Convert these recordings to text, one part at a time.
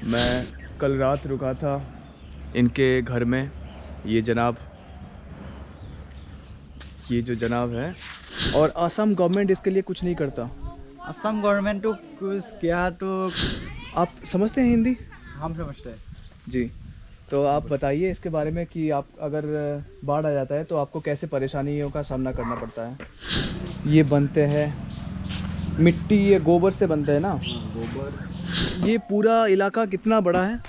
मैं कल रात रुका था इनके घर में। ये जो जनाब है, और आसाम गवर्नमेंट इसके लिए कुछ नहीं करता। असम गवर्नमेंट तो कुछ किया तो आप समझते हैं हिंदी? हम समझते हैं। जी। तो आप बताइए इसके बारे में कि आप अगर बाढ़ आ जाता है तो आपको कैसे परेशानियों का सामना करना पड़ता है। ये बनते हैं मिट्टी, ये गोबर से बनते हैं ना। गोबर। ये पूरा इलाका कितना बड़ा है?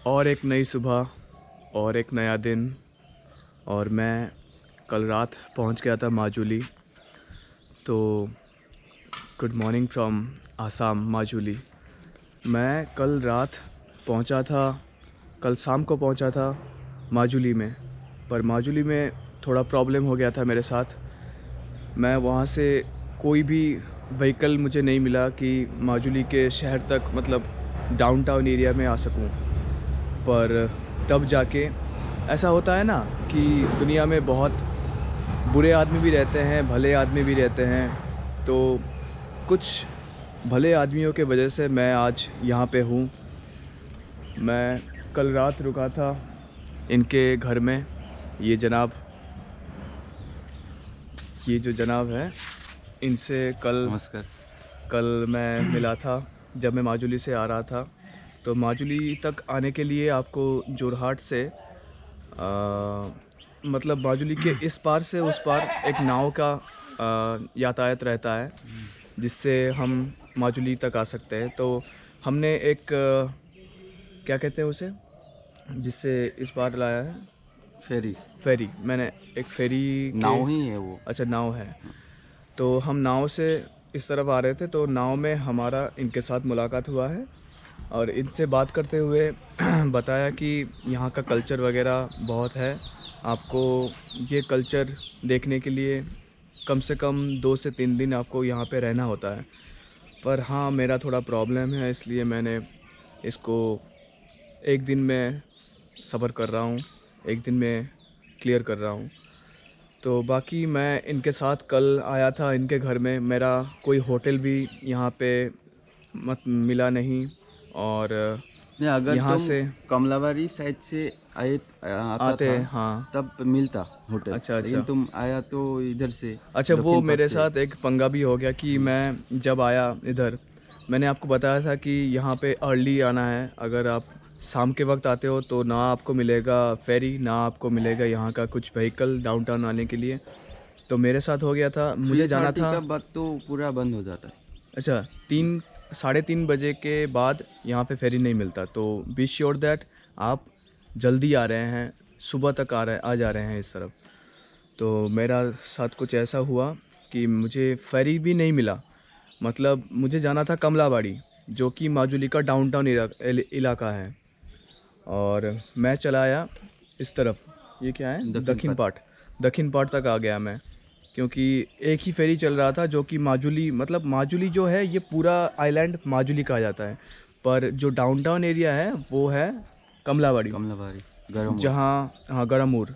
और एक नई सुबह और एक नया दिन, और मैं कल रात पहुंच गया था माजुली। तो good morning from Assam, Majuli. मैं कल रात पहुंचा था, कल शाम को पहुंचा था माजुली में। पर माजुली में थोड़ा प्रॉब्लम हो गया था मेरे साथ। मैं वहाँ से कोई भी व्हीकल मुझे नहीं मिला कि माजुली के शहर तक, मतलब डाउनटाउन एरिया में आ सकूं। पर तब जाके ऐसा होता है ना कि दुनिया में बहुत बुरे आदमी भी रहते हैं, भले आदमी भी रहते हैं। तो कुछ भले आदमियों के वजह से मैं आज यहाँ पे हूँ। मैं कल रात रुका था इनके घर में। ये जो जनाब है, इनसे नमस्कार। कल मैं मिला था जब मैं माजुली से आ रहा था। तो माजुली तक आने के लिए आपको जोरहाट से मतलब माजुली के इस पार से उस पार एक नाव का यातायात रहता है, जिससे हम माजुली तक आ सकते हैं। तो हमने एक क्या कहते हैं उसे, जिससे इस पार लाया है, फेरी। मैंने एक फेरी के नाव ही है वो। अच्छा, नाव है। तो हम नाव से इस तरफ आ रहे थे, तो नाव में हमारा इनके साथ मुलाकात हुआ है। और इनसे बात करते हुए बताया कि यहाँ का कल्चर वगैरह बहुत है। आपको ये कल्चर देखने के लिए कम से कम 2 से 3 दिन आपको यहाँ पे रहना होता है। पर हाँ, मेरा थोड़ा प्रॉब्लम है, इसलिए मैंने इसको एक दिन में सब्र कर रहा हूँ, एक दिन में क्लियर कर रहा हूँ। तो बाकी मैं इनके साथ कल आया था इनके घर में। मेरा कोई होटल भी यहाँ पे मत मिला नहीं। और नहीं, अगर यहाँ तुम से कमलाबारी साइड से आता आते था हैं, हाँ। तब मिलता होटल, अच्छा लेकिन अच्छा। तुम आया तो इधर से अच्छा, वो दक्षिण पथ मेरे से। साथ एक पंगा भी हो गया कि मैं जब आया इधर, मैंने आपको बताया था कि यहाँ पे अर्ली आना है। अगर आप शाम के वक्त आते हो तो ना आपको मिलेगा फेरी, ना आपको मिलेगा यहाँ का कुछ व्हीकल डाउनटाउन आने के लिए। तो मेरे साथ हो गया था, मुझे जाना 3:30 था। का बाद तो पूरा बंद हो जाता है। अच्छा, 3 साढ़े 3 बजे के बाद यहाँ पे फेरी नहीं मिलता। तो बी श्योर दैट आप जल्दी आ रहे हैं, सुबह तक आ जा रहे हैं इस तरफ। तो मेरा साथ कुछ ऐसा हुआ कि मुझे फेरी भी नहीं मिला। मतलब मुझे जाना था कमलाबाड़ी, जो कि माजुली का डाउनटाउन इलाका है। और मैं चला आया इस तरफ, ये क्या है, दक्षिण पथ। दक्षिण पाट तक आ गया मैं। क्योंकि एक ही फेरी चल रहा था जो कि माजुली, मतलब माजुली जो है ये पूरा आइलैंड माजुली कहा जाता है। पर जो डाउनटाउन एरिया है वो है कमलाबाड़ी, कमलाबारी, गरम। जहाँ, हाँ, गरमूर,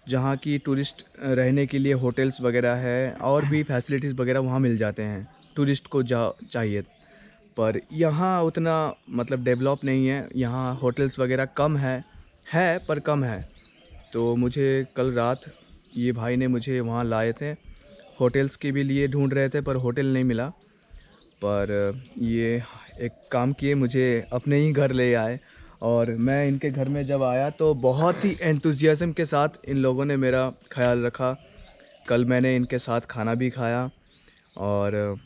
जहाँ की टूरिस्ट रहने के लिए होटल्स वगैरह है, और भी फैसिलिटीज़ वगैरह वहाँ मिल जाते हैं टूरिस्ट को जा चाहिए। पर यहाँ उतना मतलब डेवलप नहीं है, यहाँ होटल्स वगैरह कम है पर कम है। तो मुझे कल रात ये भाई ने मुझे वहाँ लाए थे, होटल्स के भी लिए ढूंढ रहे थे पर होटल नहीं मिला। पर ये एक काम किए, मुझे अपने ही घर ले आए। और मैं इनके घर में जब आया तो बहुत ही एंथुजियाज़म के साथ इन लोगों ने मेरा ख्याल रखा। कल मैंने इनके साथ खाना भी खाया, और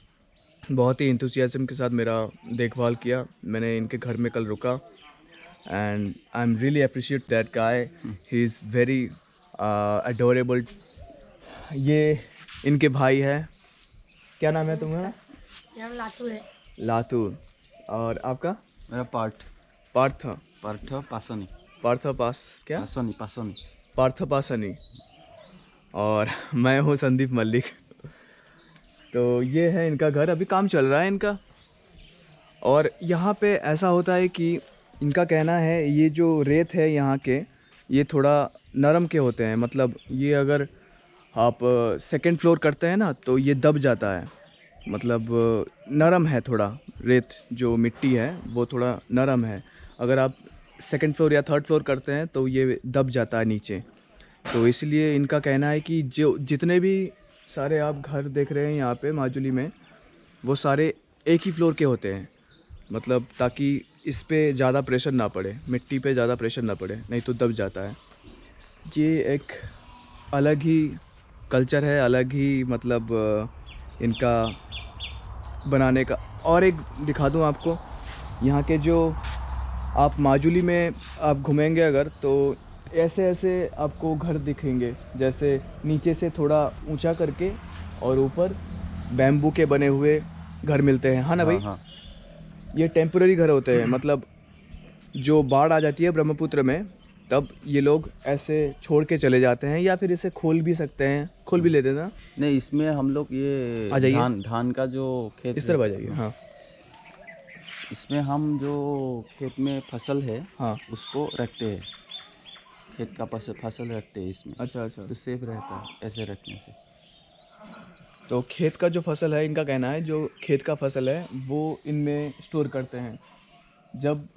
बहुत ही एंथुजियाज़म के साथ मेरा देखभाल किया। मैंने इनके घर में कल रुका, and I am really appreciate that guy, he is very adorable. ये इनके भाई है। क्या नाम है तुम्हारा? नाम लातू है। लातू। और आपका? मेरा पार्थ। पार्थ पासनी। पार्थ पास क्या? पासनी पासनी। पार्थ पासनी। और मैं हूँ संदीप मल्लिक। तो ये है इनका घर, अभी काम चल रहा है इनका। और यहाँ पे ऐसा होता है कि इनका कहना है ये जो रेत है यहाँ के, ये थोड़ा नरम के होते हैं। मतलब ये अगर आप सेकंड फ्लोर करते हैं ना तो ये दब जाता है। मतलब नरम है थोड़ा, रेत जो मिट्टी है वो थोड़ा नरम है। अगर आप सेकंड फ्लोर या थर्ड फ्लोर करते हैं तो ये दब जाता है नीचे। तो इसलिए इनका कहना है कि जो जितने भी सारे आप घर देख रहे हैं यहाँ पे माजुली में, वो सारे एक ही फ्लोर के होते हैं। मतलब ताकि इस पे ज़्यादा प्रेशर ना पड़े, मिट्टी पे ज़्यादा प्रेशर ना पड़े, नहीं तो दब जाता है। ये एक अलग ही कल्चर है, अलग ही मतलब इनका बनाने का। और एक दिखा दूँ आपको, यहाँ के जो आप माजुली में आप घूमेंगे अगर, तो ऐसे ऐसे आपको घर दिखेंगे, जैसे नीचे से थोड़ा ऊंचा करके और ऊपर बैम्बू के बने हुए घर मिलते हैं, हाँ ना भाई? हाँ। ये टेम्पररी घर होते हैं। मतलब जो बाढ़ आ जाती है ब्रह्मपुत्र में, तब ये लोग ऐसे छोड़ के चले जाते हैं, या फिर इसे खोल भी सकते हैं, खोल भी लेते हैं ना। नहीं, इसमें हम लोग ये आ जाइए। धान का जो खेत इस तरफ आ रहता है, जाइए। हाँ इसमें हम जो खेत में फसल है हाँ। उसको रखते हैं, खेत का फसल रखते हैं इसमें। अच्छा अच्छा। तो सेफ रहता है ऐसे रखने से। तो खेत का जो फसल है, इनका कहना है जो खेत का फसल है वो इनमें स्टोर करते हैं। जब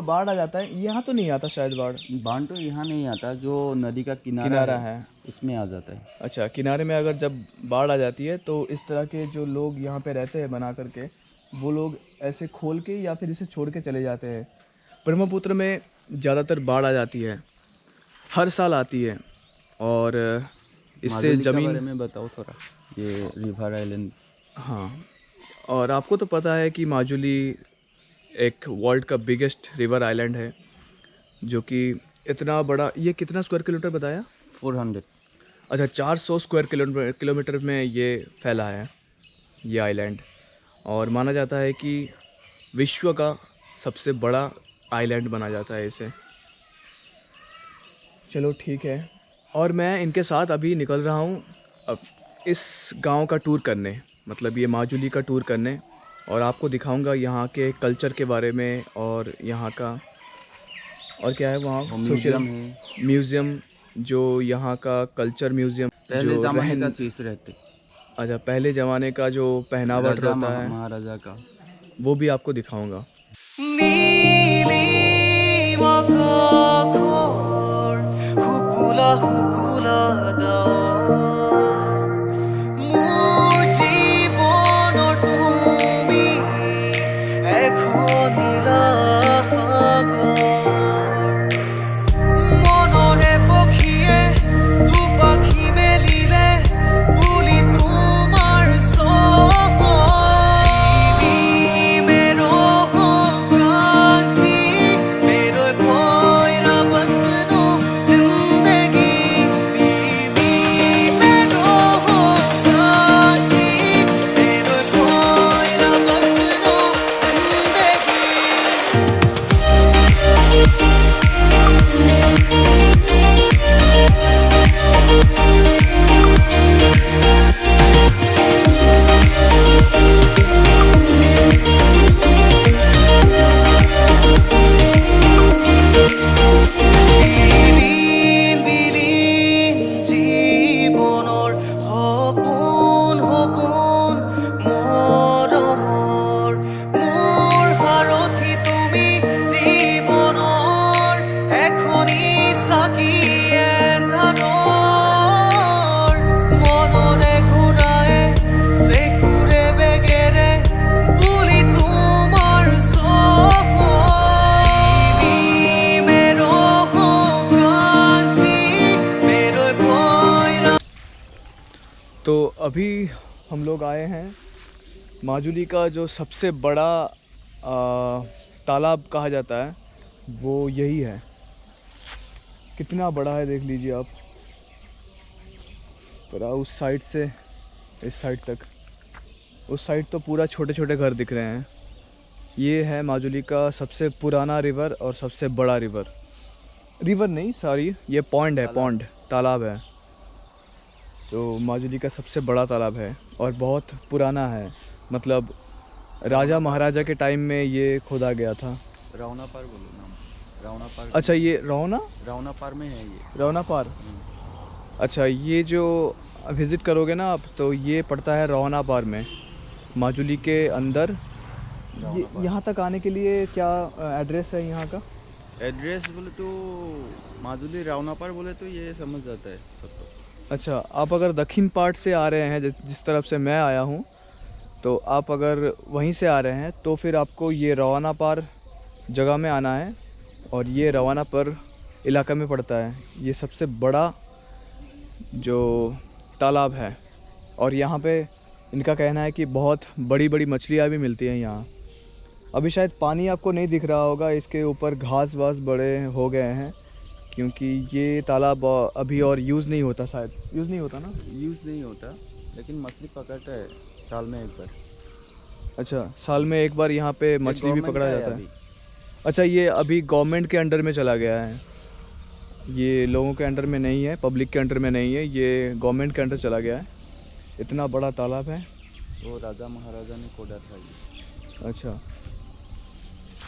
बाढ़ आ जाता है, यहाँ तो नहीं आता शायद बाढ़। बाढ़ तो यहाँ नहीं आता, जो नदी का किनारा है। उसमें आ जाता है। अच्छा, किनारे में अगर जब बाढ़ आ जाती है तो इस तरह के जो लोग यहाँ पे रहते हैं बना करके, वो लोग ऐसे खोल के या फिर इसे छोड़ के चले जाते हैं। ब्रह्मपुत्र में ज़्यादातर बाढ़ आ जाती है, हर साल आती है। और इससे माजुली के ज़मीन, बारे में बताओ थोड़ा, ये रिवर आइलैंड। हाँ, और आपको तो पता है कि माजुली एक वर्ल्ड का बिगेस्ट रिवर आइलैंड है, जो कि इतना बड़ा, ये कितना स्क्वायर किलोमीटर बताया? 400। अच्छा, 400 स्क्वायर किलोमीटर में ये फैला है ये आइलैंड। और माना जाता है कि विश्व का सबसे बड़ा आइलैंड बना जाता है इसे। चलो ठीक है। और मैं इनके साथ अभी निकल रहा हूँ अब इस गांव का टूर करने, मतलब ये माजुली का टूर करने। और आपको दिखाऊंगा यहाँ के कल्चर के बारे में, और यहाँ का और क्या है वहाँ म्यूजियम है, म्यूज़ियम, जो यहाँ का कल्चर म्यूज़ियम, पहले जो ज़माने रहन, का चीज़ रहते, अच्छा, पहले ज़माने का जो पहनावट राजा रहता है, महाराजा का, वो भी आपको दिखाऊंगा। হুকুলা হুকুলা দাও মোৰ জীৱনৰ তুমি এখন নীলা সাগৰ মনৰে পক্ষীয়ে দুপাখি মেলিলে বুলি তোমাৰ চহৰ मेरो कांची मेरो भोइरा बसनु जिंदगी तिमी मेरो कांची मेरो भोइरा बसनु বিলীন বিলীন জীৱনৰ সপোন সপোন মৰমৰ মোৰ সাৰথি তুমি জীৱনৰ এখনি চাকি এন্ধাৰৰ মনৰে ঘূৰাই চেকুৰে বেগেৰে বুলি তোমাৰ চহৰ मेरो कांची मेरो भोइरा। तो अभी हम लोग आए हैं माजुली का जो सबसे बड़ा तालाब कहा जाता है, वो यही है। कितना बड़ा है देख लीजिए आप। पूरा उस साइड से इस साइड तक, उस साइड तो पूरा छोटे छोटे घर दिख रहे हैं। ये है माजुली का सबसे पुराना रिवर और सबसे बड़ा रिवर नहीं, सॉरी, ये पॉन्ड है, पॉन्ड तालाब है। तो माजुली का सबसे बड़ा तालाब है और बहुत पुराना है, मतलब राजा महाराजा के टाइम में ये खोदा गया था। रावना पार बोलो नाम, रावना पार। अच्छा, ये रौना रावना पार में है ये। रौना पार। अच्छा, ये जो विज़िट करोगे ना आप, तो ये पड़ता है रौना पार में, माजुली के अंदर। ये यहाँ तक आने के लिए क्या एड्रेस है यहाँ का? एड्रेस बोले तो माजुली रावना पार बोले तो ये समझ जाता है सबको। अच्छा, आप अगर दक्षिण पार्ट से आ रहे हैं, जिस तरफ से मैं आया हूँ, तो आप अगर वहीं से आ रहे हैं तो फिर आपको ये रवाना पार जगह में आना है, और ये रवाना पार इलाका में पड़ता है। ये सबसे बड़ा जो तालाब है, और यहाँ पे इनका कहना है कि बहुत बड़ी बड़ी मछलियाँ भी मिलती हैं यहाँ। अभी शायद पानी आपको नहीं दिख रहा होगा, इसके ऊपर घास वास बड़े हो गए हैं, क्योंकि ये तालाब अभी और यूज़ नहीं होता, शायद यूज़ नहीं होता ना। यूज़ नहीं होता, लेकिन मछली पकड़ता है साल में एक बार। अच्छा, साल में एक बार यहाँ पे मछली भी गवर्नमेंट पकड़ा का जाता है। अभी। अच्छा, ये अभी गवर्नमेंट के अंडर में चला गया है, ये लोगों के अंडर में नहीं है, पब्लिक के अंडर में नहीं है, ये गवर्नमेंट के अंडर चला गया है। इतना बड़ा तालाब है। वो राजा महाराजा ने खोदा था ये। अच्छा,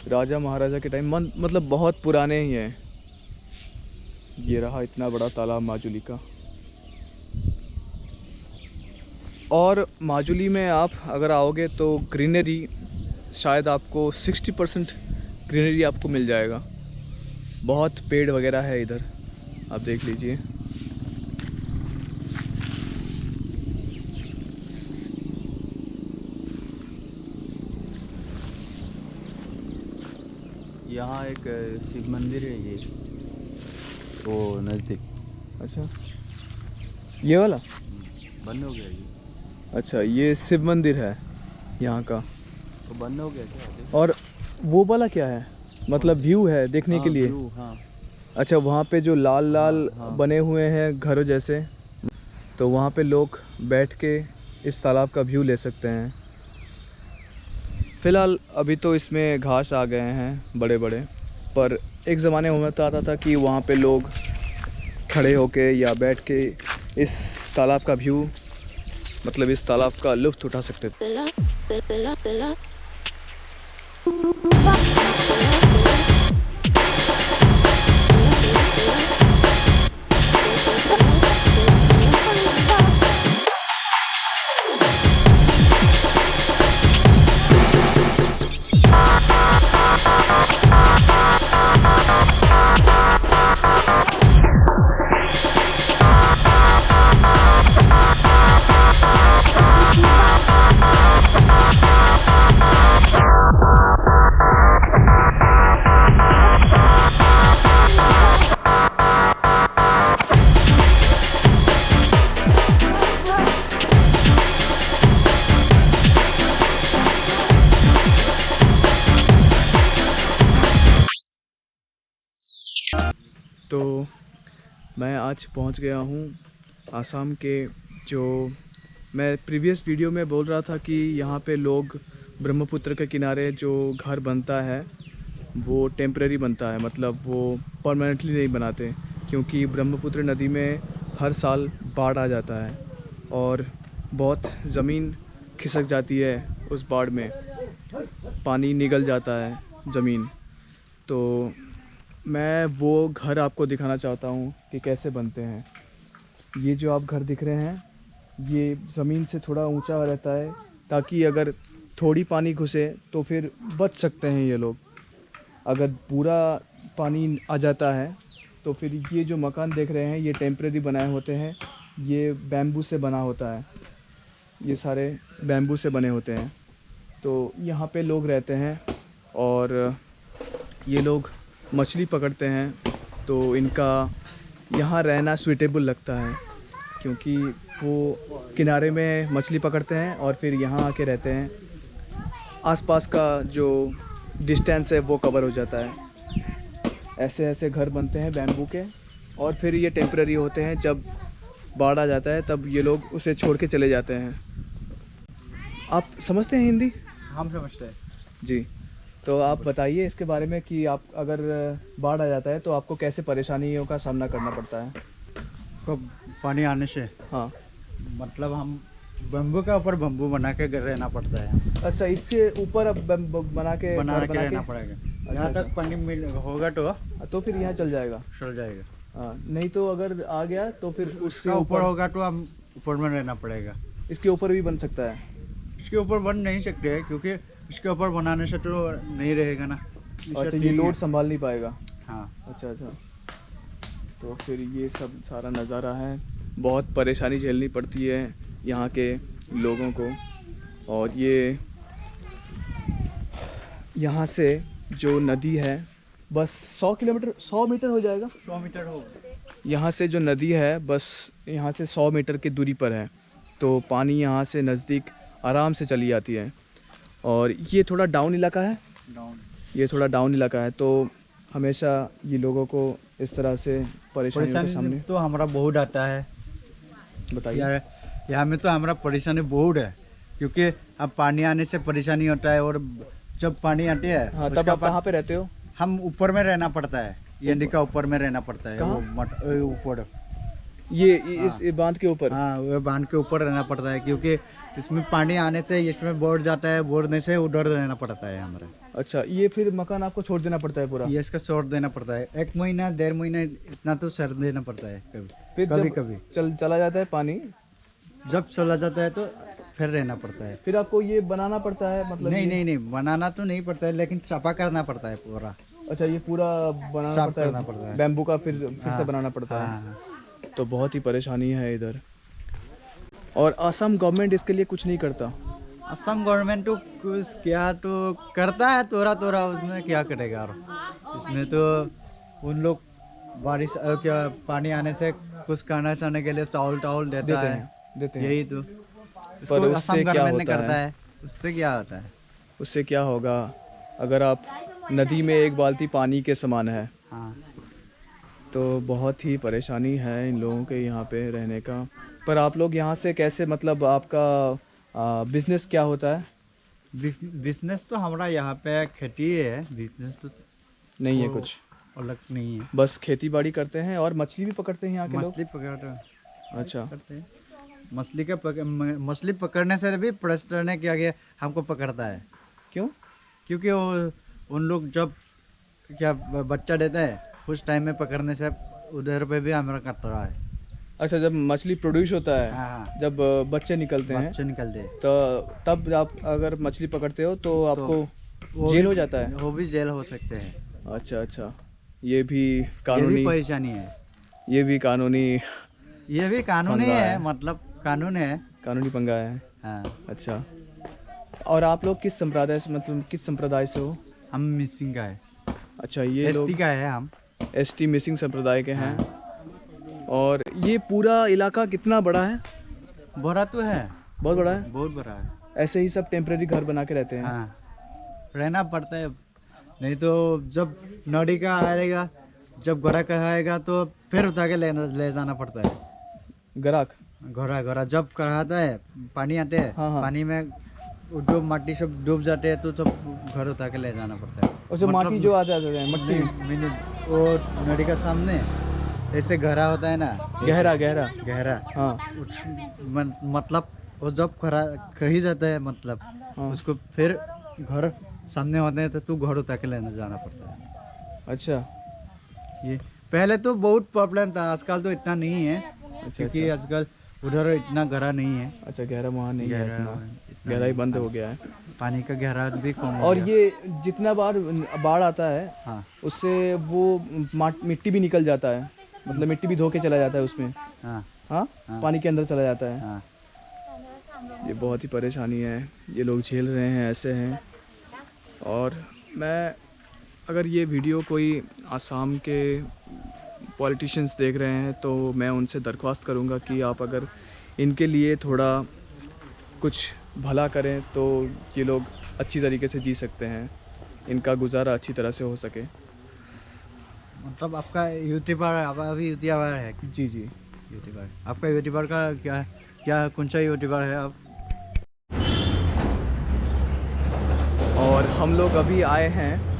राजा महाराजा के टाइम, मतलब बहुत पुराने ही हैं। ये रहा इतना बड़ा तालाब माजुली का। और माजुली में आप अगर आओगे तो ग्रीनरी, शायद आपको 60% ग्रीनरी आपको मिल जाएगा। बहुत पेड़ वगैरह है इधर, आप देख लीजिए। यहाँ एक शिव मंदिर है ये, वो नज़दीक। अच्छा, ये वाला? बंद हो गया ये। अच्छा, ये शिव मंदिर है यहाँ का। तो बंद हो गया क्या? और वो वाला क्या है, मतलब व्यू है देखने के लिए? हाँ। अच्छा, वहाँ पे जो लाल लाल हाँ। बने हुए हैं घरों जैसे, तो वहाँ पे लोग बैठ के इस तालाब का व्यू ले सकते हैं। फ़िलहाल अभी तो इसमें घास आ गए हैं बड़े बड़े, पर एक ज़माने में तो आता था कि वहाँ पे लोग खड़े होके या बैठ के इस तालाब का व्यू, मतलब इस तालाब का लुत्फ़ उठा सकते थे। तो मैं आज पहुंच गया हूं आसाम के, जो मैं प्रीवियस वीडियो में बोल रहा था कि यहाँ पे लोग ब्रह्मपुत्र के किनारे जो घर बनता है वो टेम्परेरी बनता है, मतलब वो परमानेंटली नहीं बनाते, क्योंकि ब्रह्मपुत्र नदी में हर साल बाढ़ आ जाता है और बहुत ज़मीन खिसक जाती है उस बाढ़ में, पानी निगल जाता है ज़मीन। तो मैं वो घर आपको दिखाना चाहता हूँ कि कैसे बनते हैं। ये जो आप घर दिख रहे हैं, ये ज़मीन से थोड़ा ऊंचा रहता है, ताकि अगर थोड़ी पानी घुसे तो फिर बच सकते हैं ये लोग। अगर पूरा पानी आ जाता है तो फिर ये जो मकान देख रहे हैं ये टेम्परेरी बनाए होते हैं, ये बैम्बू से बना होता है, ये सारे बैम्बू से बने होते हैं। तो यहाँ पे लोग रहते हैं और ये लोग मछली पकड़ते हैं, तो इनका यहाँ रहना सूटेबल लगता है, क्योंकि वो किनारे में मछली पकड़ते हैं और फिर यहाँ आके रहते हैं। आसपास का जो डिस्टेंस है वो कवर हो जाता है। ऐसे ऐसे घर बनते हैं बैम्बू के, और फिर ये टेम्परेरी होते हैं। जब बाढ़ आ जाता है तब ये लोग उसे छोड़ के चले जाते हैं। आप समझते हैं हिंदी? हम समझते हैं जी। तो आप बताइए इसके बारे में कि आप अगर बाढ़ आ जाता है तो आपको कैसे परेशानियों का सामना करना पड़ता है? को पानी आने से हाँ, मतलब हम बम्बू के ऊपर बम्बू बना के रहना पड़ता है, अच्छा, इससे ऊपर अब बना के बना घर के रहना पड़ेगा। यहाँ अच्छा। तक पानी मिल होगा तो फिर यहाँ चल जाएगा। चल जाएगा। हाँ, नहीं तो अगर आ गया तो फिर उससे उसका ऊपर होगा तो हम ऊपर में रहना पड़ेगा। इसके ऊपर भी बन सकता है। इसके ऊपर बन नहीं सकते हैं क्योंकि इसके ऊपर बनाने से तो नहीं रहेगा ना। अच्छा, ये लोड संभाल नहीं पाएगा। हाँ। अच्छा अच्छा, तो फिर ये सब सारा नज़ारा है। बहुत परेशानी झेलनी पड़ती है यहाँ के लोगों को। और ये यहाँ से जो नदी है बस 100 मीटर हो जाएगा। 100 मीटर हो। यहाँ से जो नदी है बस यहाँ से 100 मीटर की दूरी पर है, तो पानी यहाँ से नज़दीक आराम से चली जाती है। और ये थोड़ा डाउन इलाका है, ये थोड़ा डाउन इलाका है, तो हमेशा ये लोगों को इस तरह से परेशानियों के परेशानी सामने। तो हमारा बहुत आता है। बताइए। यार यहाँ में तो हमारा परेशानी बहुत है क्योंकि अब पानी आने से परेशानी होता है, और जब पानी आती है हाँ, तब उसका आप कहाँ पे रहते हो? हम ऊपर में रहना पड़ता है, ये का ऊपर में रहना पड़ता है। कहाँ? वो ऊपर ये इस बांध के ऊपर? हाँ, वो बांध के ऊपर रहना पड़ता है क्योंकि इसमें पानी आने से इसमें बोर जाता है, बोरने से उधर रहना पड़ता है हमारा। अच्छा, ये फिर मकान आपको छोड़ देना पड़ता है पूरा? ये इसका छोड़ देना पड़ता है, 1 महीना 1.5 महीना इतना तो सर देना पड़ता है। फिर कभी जब कभी चला जाता है पानी, जब चला जाता है तो फिर रहना पड़ता है। फिर आपको ये बनाना पड़ता है? मतलब नहीं ये- नहीं नहीं, बनाना तो नहीं पड़ता है, लेकिन सफा करना पड़ता है पूरा। अच्छा, ये पूरा बनाना साफ करना पड़ता पड़ता है है। बैम्बू का, फिर से हाँ, बनाना पड़ता है। हाँ। तो बहुत ही परेशानी है इधर। और असम गवर्नमेंट इसके लिए कुछ नहीं करता? असम गवर्नमेंट तो कुछ क्या तो करता है, थोड़ा थोड़ा, उसमें क्या करेगा। और इसमें तो उन लोग बारिश क्या पानी आने से कुछ खाना चाहने के लिए चावल देता है, देते हैं। यही तो। इसको उससे असम क्या गवर्नमेंट होता करता है? है, उससे क्या होता है? उससे क्या होगा? अगर आप नदी में एक बाल्टी पानी के समान है, हाँ। तो बहुत ही परेशानी है इन लोगों के यहाँ पे रहने का। पर आप लोग यहाँ से कैसे, मतलब आपका बिजनेस क्या होता है? बिजनेस तो हमारा यहाँ पे खेती है, बिजनेस तो नहीं है वो कुछ, अलग नहीं है। बस खेती बाड़ी करते हैं और मछली भी पकड़ते हैं यहाँ के लोग? मछली पकड़ अच्छा, करते हैं। मछली पकड़ने से भी प्रशासन ने क्या किया, हमको पकड़ता है। क्यों? क्योंकि वो उन लोग जब क्या बच्चा देता है उस टाइम में पकड़ने से उधर पे भी हमारा कट रहा है। अच्छा, जब मछली प्रोड्यूस होता है, हाँ, जब बच्चे निकलते हैं, बच्चे निकलते हैं तो तब आप अगर मछली पकड़ते हो तो आपको वो जेल भी- हो जाता है? वो भी जेल हो सकते हैं। अच्छा अच्छा, ये भी ये भी कानूनी, परेशानी है, ये भी कानूनी ये भी कानूनी पंगा है, है। मतलब कानून है। कानूनी पंगा है। हाँ। अच्छा, और आप लोग किस संप्रदाय से, मतलब किस संप्रदाय से हो? हम मिसिंग का है, अच्छा, ये एसटी लोग का है हम। एसटी मिसिंग संप्रदाय के हैं। और ये पूरा इलाका कितना बड़ा है? बड़ा तो है, बहुत बड़ा है। बहुत बड़ा है। ऐसे ही सब टेम्परेरी घर बना के रहते हैं? हाँ, रहना पड़ता है, नहीं तो जब नदी का आएगा, जब घोड़ा का आएगा तो फिर उठा के ले जाना पड़ता है। ग्राहक? घोड़ा जब कराता है, पानी आते हैं, हाँ, हाँ। पानी में वो जो माटी सब डूब जाते हैं तो सब घर उठा के ले जाना पड़ता है। और जो माटी जो आ जाते हैं, मट्टी, वो नदी का सामने ऐसे गहरा होता है ना, गहरा गहरा, हाँ मतलब वो जब कही जाता है, मतलब हाँ। उसको फिर घर सामने होते हैं तो तू घर उठा के लेने जाना पड़ता है। अच्छा ये पहले तो बहुत प्रॉब्लम था, आजकल तो इतना नहीं है, क्योंकि आजकल उधर इतना गहरा नहीं है। अच्छा, गहरा वहाँ नहीं है, गहरा इतना गहराई बंद हो गया है। पानी का गहरा भी कम हो और गया। ये जितना बार बाढ़ आता है हाँ उससे वो मिट्टी भी निकल जाता है, मतलब मिट्टी भी धो के चला जाता है उसमें। हाँ हाँ, हाँ। पानी के अंदर चला जाता है। हाँ। ये बहुत ही परेशानी है, ये लोग झेल रहे हैं, ऐसे हैं। और मैं, अगर ये वीडियो कोई आसाम के पॉलिटिशियंस देख रहे हैं तो मैं उनसे दरख्वास्त करूंगा कि आप अगर इनके लिए थोड़ा कुछ भला करें तो ये लोग अच्छी तरीके से जी सकते हैं, इनका गुजारा अच्छी तरह से हो सके। मतलब आपका यूट्यूबर अभी यूट्यूबर है? जी जी, यूट्यूबर, आपका यूट्यूबर का क्या कौन सा यूट्यूबर है आप? और हम लोग अभी आए हैं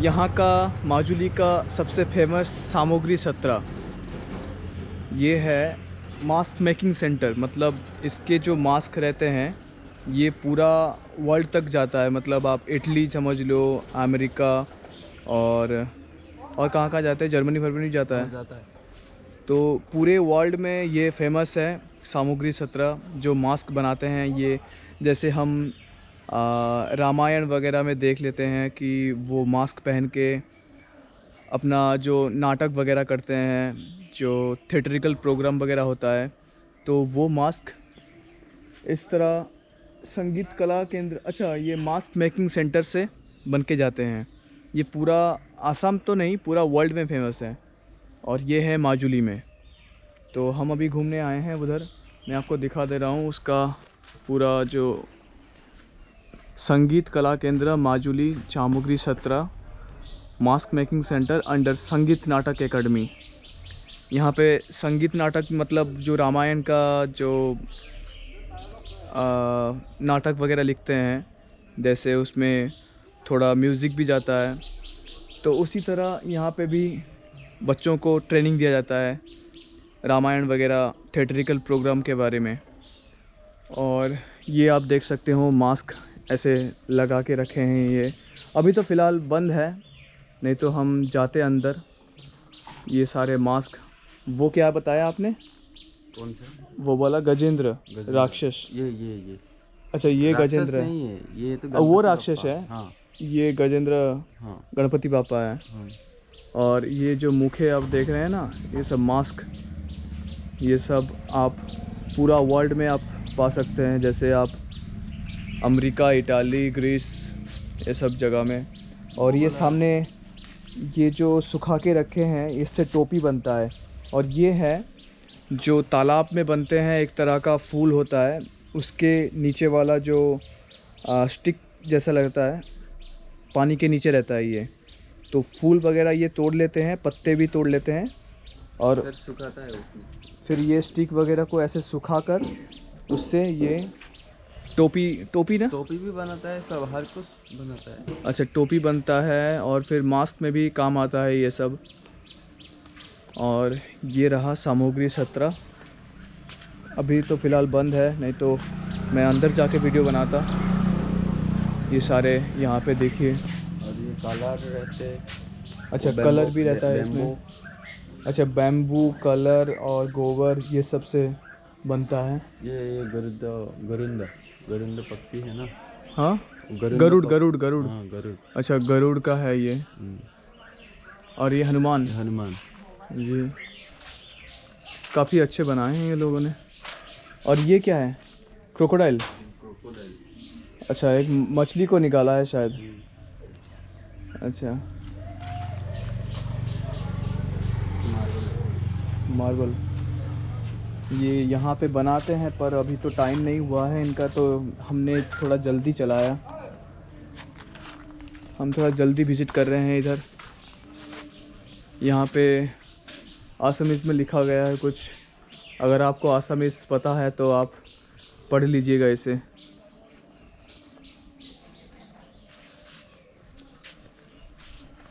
यहाँ का माजुली का सबसे फेमस सामग्री सत्रा। ये है मास्क मेकिंग सेंटर, मतलब इसके जो मास्क रहते हैं ये पूरा वर्ल्ड तक जाता है। मतलब आप इटली समझ लो, अमेरिका और कहाँ जाता है, जर्मनी फरमनी जाता है। जाता है। तो पूरे वर्ल्ड में ये फेमस है सामग्री 17 जो मास्क बनाते हैं। ये जैसे हम रामायण वगैरह में देख लेते हैं कि वो मास्क पहन के अपना जो नाटक वगैरह करते हैं, जो थिएट्रिकल प्रोग्राम वगैरह होता है, तो वो मास्क इस तरह संगीत कला केंद्र, अच्छा ये मास्क मेकिंग सेंटर से बन के जाते हैं। ये पूरा आसाम तो नहीं, पूरा वर्ल्ड में फेमस है और ये है माजुली में। तो हम अभी घूमने आए हैं उधर, मैं आपको दिखा दे रहा हूँ उसका पूरा जो संगीत कला केंद्र माजुली सामग्री 17 मास्क मेकिंग सेंटर अंडर संगीत नाटक एकेडमी। यहाँ पे संगीत नाटक मतलब जो रामायण का जो नाटक वगैरह लिखते हैं, जैसे उसमें थोड़ा म्यूज़िक भी जाता है, तो उसी तरह यहाँ पे भी बच्चों को ट्रेनिंग दिया जाता है रामायण वगैरह थिएट्रिकल प्रोग्राम के बारे में। और ये आप देख सकते हो मास्क ऐसे लगा के रखे हैं। ये अभी तो फ़िलहाल बंद है, नहीं तो हम जाते अंदर। ये सारे मास्क, वो क्या बताया आपने, कौन सा? वो बोला गजेंद्र गजेंद्र। राक्षस। ये अच्छा ये राक्षस गजेंद्र है, नहीं है, ये तो वो गणपति राक्षस बप्पा। है। हाँ ये गजेंद्र हाँ गणपति बापा है। हाँ। और ये जो मुख है आप देख रहे हैं ना, ये सब मास्क, ये सब आप पूरा वर्ल्ड में आप पा सकते हैं। जैसे आप अमेरिका, इटाली, ग्रीस, ये सब जगह में। और ये सामने ये जो सुखा के रखे हैं, इससे टोपी बनता है। और ये है जो तालाब में बनते हैं, एक तरह का फूल होता है, उसके नीचे वाला जो स्टिक जैसा लगता है, पानी के नीचे रहता है ये। तो फूल वगैरह ये तोड़ लेते हैं, पत्ते भी तोड़ लेते हैं और फिर सुखाता है उसमें। फिर ये स्टिक वगैरह को ऐसे सुखा कर उससे ये टोपी ना, टोपी भी बनाता है, सब हर कुछ बनाता है। अच्छा टोपी बनता है और फिर मास्क में भी काम आता है ये सब। और ये रहा सामग्री 17, अभी तो फ़िलहाल बंद है, नहीं तो मैं अंदर जाके वीडियो बनाता। ये सारे यहाँ पे देखिए। और ये कलर रहते हैं। अच्छा बैम्बू- कलर भी रहता है बैम्बू। इसमें। अच्छा बैम्बू कलर और गोबर ये सब से बनता है। ये गरुड़ पक्षी है ना। हाँ गरुड़ गरुड़। हाँ गरुड़। अच्छा गरुड़ का है ये। और ये हनुमान हनुमान। जी, काफ़ी अच्छे बनाए हैं ये लोगों ने। और ये क्या है, क्रोकोडाइल। अच्छा एक मछली को निकाला है शायद। अच्छा मार्बल ये यहाँ पे बनाते हैं, पर अभी तो टाइम नहीं हुआ है इनका, तो हमने थोड़ा जल्दी चलाया। हम थोड़ा जल्दी विज़िट कर रहे हैं इधर। यहाँ पे आसामीज़ में लिखा गया है कुछ, अगर आपको आसामीज़ पता है तो आप पढ़ लीजिएगा इसे।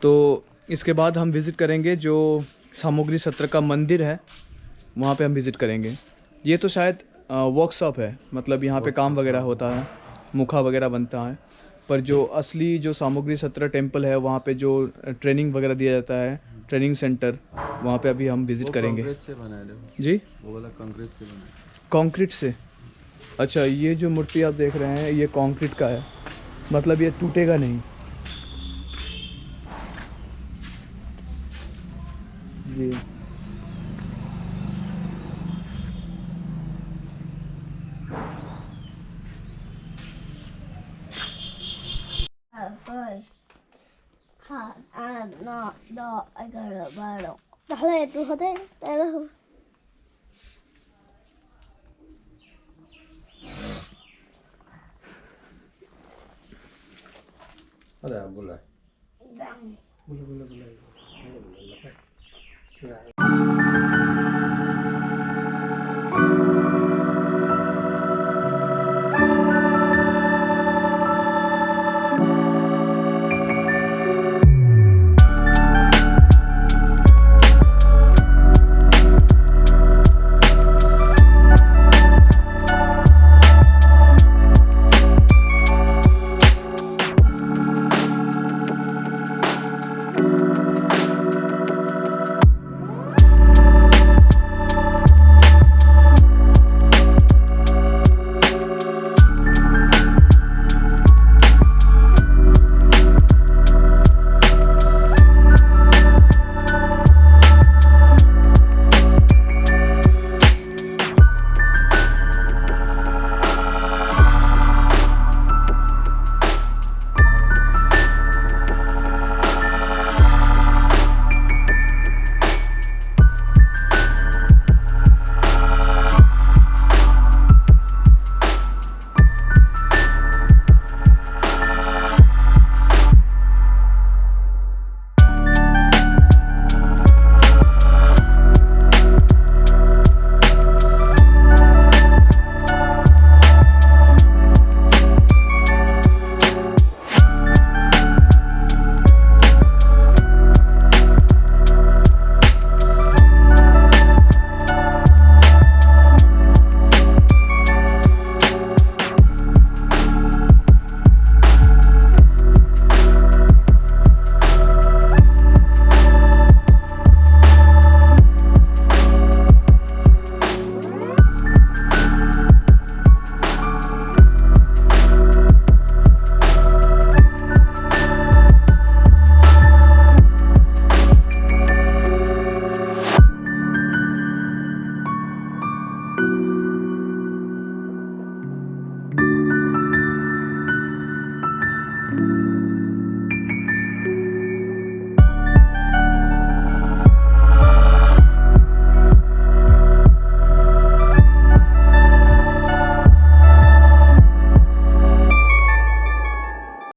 तो इसके बाद हम विज़िट करेंगे जो सामग्री 17 का मंदिर है, वहाँ पे हम विज़िट करेंगे। ये तो शायद वर्कशॉप है, मतलब यहाँ पे काम वगैरह होता है, मुखा वगैरह बनता है। पर जो असली जो सामग्री 17 टेम्पल है, वहाँ पे जो ट्रेनिंग वगैरह दिया जाता है, ट्रेनिंग सेंटर, वहाँ पे अभी हम विज़िट करेंगे। कंक्रीट से बनाए हो? जी वो वाला कंक्रीट से बनाया। कंक्रीट से। अच्छा ये जो मूर्ति आप देख रहे हैं ये कंक्रीट का है, मतलब ये टूटेगा नहीं। जी Rồi. Ha, no, do, agora, baro. Dale, tu joder, dale. अरे बोला। Dang.